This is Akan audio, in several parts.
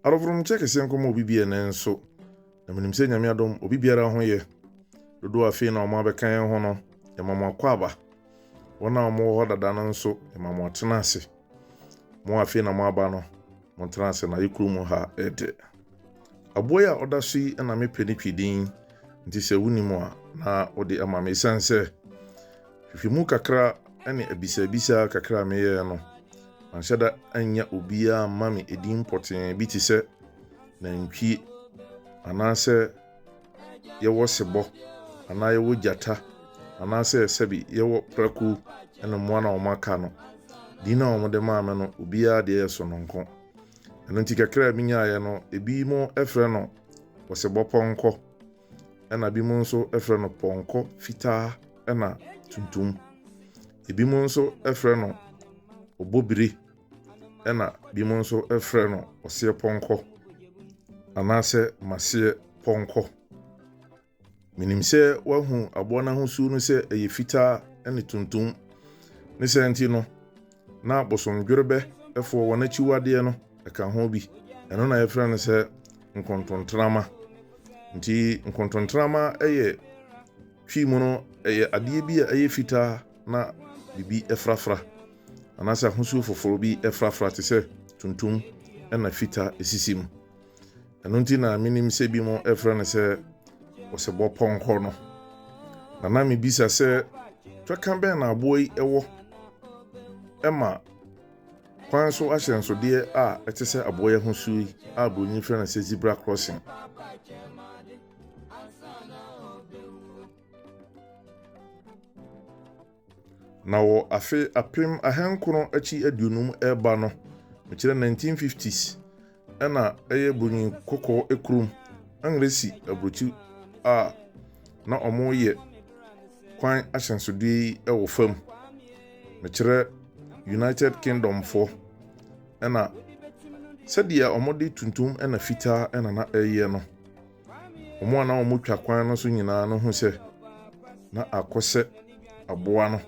Arofrom check ese nkomo obi bia na nso na menim se nyame adom obi biara ho ye dodo afi na omo abekan ho no emamo akwaba wona omo ho dada no nso emamo atena ase mo afi na mo aba no mo tena ase na yekuru mu ha ede aboya odashi na me peni twidin nti se wunimu a na odi amame sanse fifimu kakra ene abisa kakra meye no anhyada anya obia mami edin poten bi ti se na ntwi anase yewo sebo ana yewo jata anase sebi yewo praku ene moana o maka no dina o mode maame no obia de yeso nonko eno nti kakra binya ye no ebi mo efre no wosebo ponko ena bi mo nso efre no ponko fita ena tuntum ebi mo nso efre no obobiri ena bi mo nso efre no ose ponko anase masie ponko minim se wahu abo na hosu no se eye fita ene tuntum ne senti no na bosomdwerebe efo wona chiwade no eka ho bi eno na efre no se nkontontrama nti nkontontrama eye twimu no eye ade bi eye fita na bibi efrafra anasa hosu foforo bi efrafra te se tuntum ena fita esisim eno nti na minim se bi mo efre no se osebo ponko no na mi bisa se twaka be na aboy ewo ema kwan so Ahyɛn so de a etese aboy hosu yi a bonyi fre na se zebra crossing na wo afe apem ahenkono achi aduonum eba no mekire 1950s ena eye bonyi koko ekrum angresi abrochi a na omo ye kwan Ahyɛn so de ewo fam mekire United Kingdom for ena sadia omo de tuntum ena fita ena na eye no omo na omo twa kwan no so nyina no hu se na akose aboa no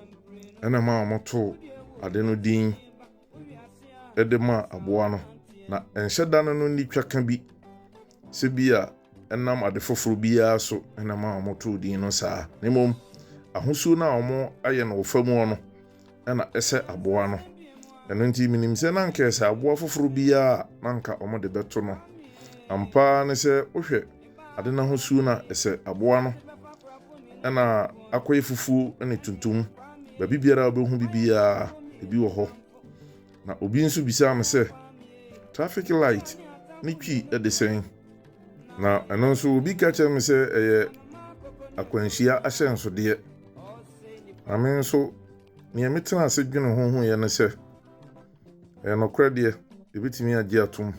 ena ma omo to ade no din edema aboa no na enhyeda no ni twaka bi se bia enam ade foforo bia so ena ma omo to din no saa nemom ahosu na omo aye no famu no ena ese aboa no eno nti minim se na nka ese aboa foforo bia na nka omo de beto no ampa ne se ohwe ade na hosu na ese aboa no ena akoye fufu ene tuntum ba bibiara obehu bibia ebi wo ho na obi nso bisa am se traffic light ni twi edesen na eno nso obi ka che me se eye akwanhia Ahyɛn so de ame nso ne metena ase dwene honhon ye ne se no krede ebetimi agi atom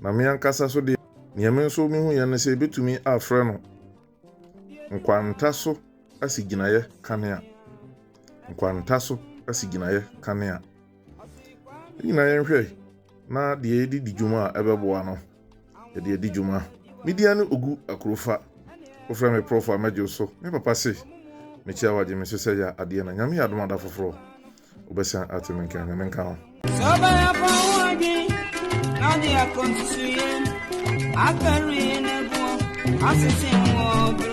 na me ankasa so de ne me nso mi hu ye ne se ebetumi afre no nkwanta so asiginaye kanea nkwanta so asiginaye kanea ina ye hwe na de edi dijuma ebeboa no de edi juma media ne ogu akrofa ofra me profa majo so me papa se me chia waje me se ya ade na nyame adom ada foforo obesa atimenka nyame nka ho soba ya pawaje na dia konsuye akari ne bo asese wo